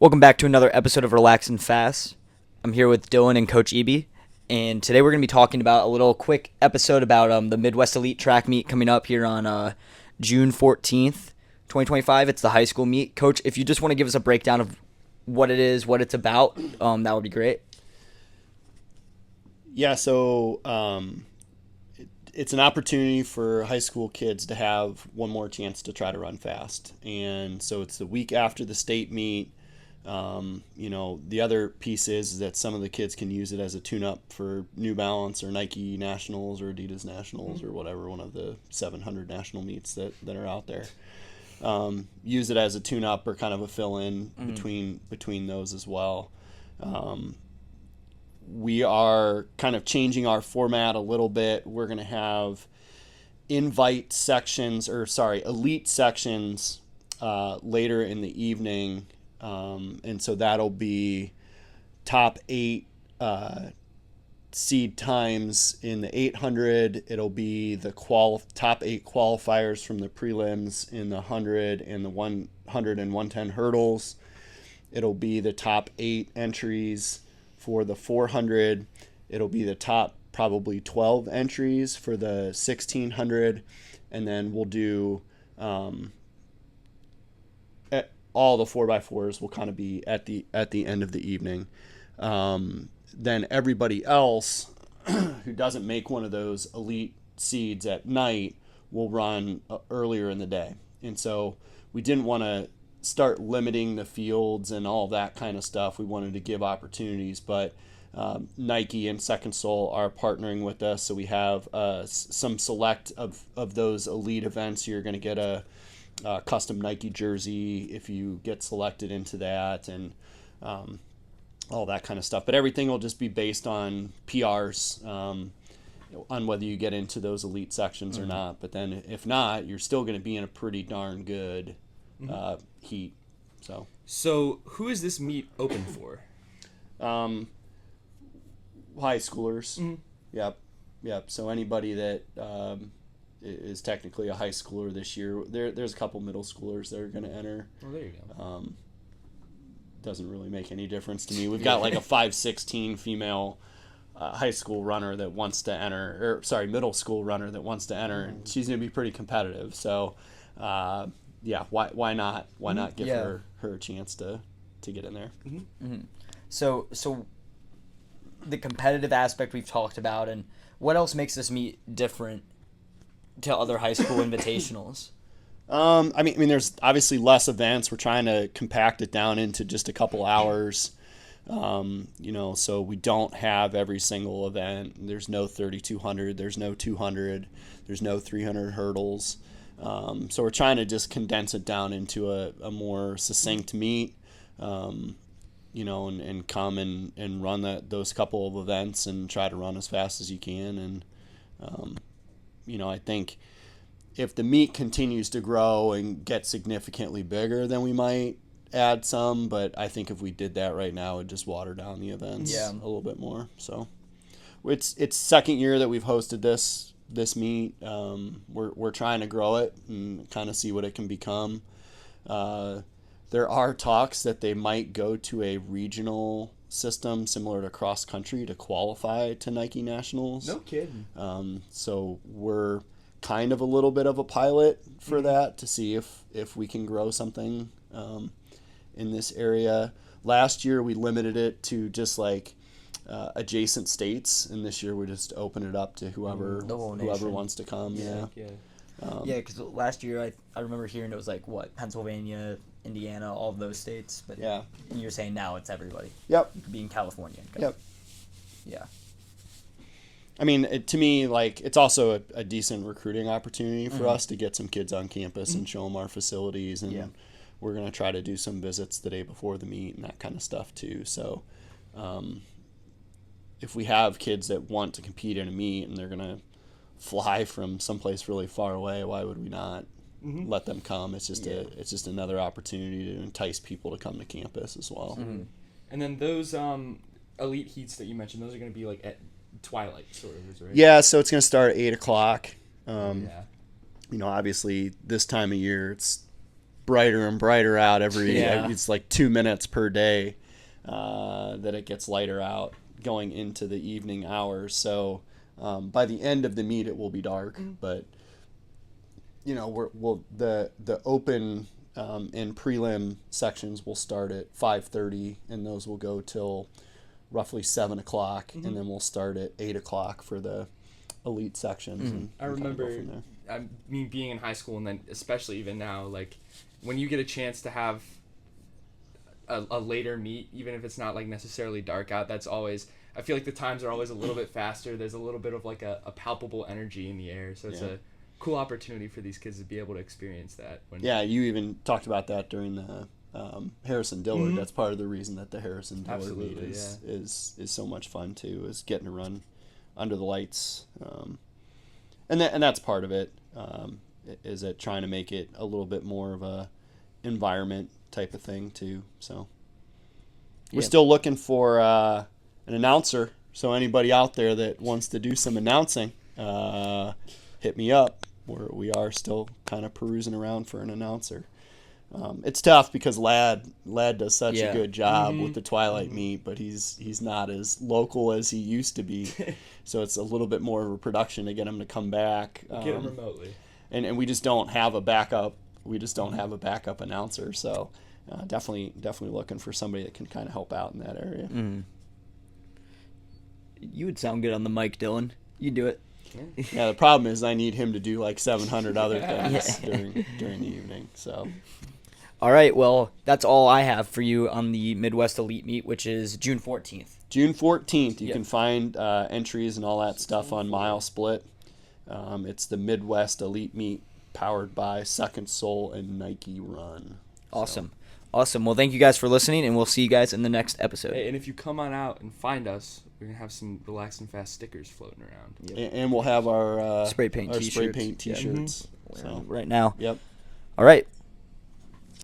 Welcome back to another episode of Relax and Fast. I'm here with Dylan and Coach Eby, and today we're going to be talking about a little quick episode about the Midwest Elite Track Meet coming up here on June 14th, 2025. It's the high school meet. Coach, if you just want to give us a breakdown of what it is, what it's about, that would be great. Yeah, so it's an opportunity for high school kids to have one more chance to try to run fast. And so it's the week after the state meet. The other piece is that some of the kids can use it as a tune-up for New Balance or Nike Nationals or Adidas Nationals or whatever, one of the 700 national meets that are out there. Use it as a tune-up or kind of a fill-in between those as well. We are kind of changing our format a little bit. We're going to have elite sections later in the evening. And so that'll be top 8 seed times in the 800. It'll be the top 8 qualifiers from the prelims in the 100 and the 100 and 110 hurdles. It'll be the top 8 entries for the 400. It'll be the top probably 12 entries for the 1600. And then we'll do all the 4x4s will kind of be at the end of the evening. Then everybody else who doesn't make one of those elite seeds at night will run earlier in the day. And so we didn't want to start limiting the fields and all that kind of stuff. We wanted to give opportunities, but Nike and Second Soul are partnering with us. So we have some select of those elite events. You're going to get a custom Nike jersey if you get selected into that, and all that kind of stuff. But everything will just be based on PRs, on whether you get into those elite sections or not. But then if not, you're still going to be in a pretty darn good heat. So who is this meet open for? High schoolers. Yep. So anybody that is technically a high schooler this year. There's a couple middle schoolers that are going to enter. Oh, there you go. Doesn't really make any difference to me. We've got like a 5'16" female high school runner that wants to enter, middle school runner that wants to enter, and she's going to be pretty competitive. So, why not? Why not give her a chance to get in there? So the competitive aspect we've talked about, and what else makes this meet different to other high school invitationals? I mean, there's obviously less events. We're trying to compact it down into just a couple hours. So we don't have every single event. There's no 3,200. There's no 200. There's no 300 hurdles. So we're trying to just condense it down into a more succinct meet. And come and run those couple of events and try to run as fast as you can. And I think if the meet continues to grow and get significantly bigger, then we might add some. But I think if we did that right now, it would just water down the events a little bit more. So it's second year that we've hosted this meet. We're trying to grow it and kind of see what it can become. There are talks that they might go to a regional system similar to cross country to qualify to Nike Nationals. No kidding. So we're kind of a little bit of a pilot for that to see if we can grow something in this area. Last year we limited it to just like adjacent states, and this year we just open it up to whoever wants to come. Because last year I remember hearing it was like Pennsylvania, Indiana, all of those states. But and you're saying now it's everybody. Yep. You could be in California. Yep. Yeah. I mean, to me, like, it's also a decent recruiting opportunity for us to get some kids on campus and show them our facilities. And we're going to try to do some visits the day before the meet and that kind of stuff, too. So if we have kids that want to compete in a meet and they're going to fly from someplace really far away, why would we not let them come? It's just another opportunity to entice people to come to campus as well. And then those elite heats that you mentioned, those are going to be like at twilight sort of, right? Yeah, so it's going to start at 8 o'clock. Obviously this time of year it's brighter and brighter out every. Yeah. It's like 2 minutes per day that it gets lighter out going into the evening hours. So by the end of the meet, it will be dark, but the open and prelim sections will start at 5:30, and those will go till roughly 7 o'clock, and then we'll start at 8 o'clock for the elite sections. And I remember, being in high school, and then especially even now, like when you get a chance to have a later meet, even if it's not like necessarily dark out, that's always, I feel like the times are always a little bit faster. There's a little bit of like a palpable energy in the air, so it's a cool opportunity for these kids to be able to experience that. You even talked about that during the Harrison Dillard. That's part of the reason that the Harrison Dillard meet is so much fun too, is getting to run under the lights, and that's part of it. Is it trying to make it a little bit more of a environment type of thing too. So we're still looking for an announcer. So anybody out there that wants to do some announcing, hit me up. We are still kind of perusing around for an announcer. It's tough because Lad does such a good job with the Twilight meet, but he's not as local as he used to be. So it's a little bit more of a production to get him to come back. Get him remotely. And we just don't have a backup. We just don't have a backup announcer. So definitely looking for somebody that can kind of help out in that area. You would sound good on the mic, Dylan. You do it. Yeah, the problem is I need him to do like 700 other things during the evening. So. All right, well, that's all I have for you on the Midwest Elite Meet, which is June 14th. June 14th. You can find entries and all that stuff on Mile Split. It's the Midwest Elite Meet powered by Second Soul and Nike Run. Awesome. Awesome. Well, thank you guys for listening, and we'll see you guys in the next episode. Hey, and if you come on out and find us, we're going to have some Relax and Fast stickers floating around. Yep. And we'll have our spray paint t-shirts. T-shirts So. right now. Yep. All right.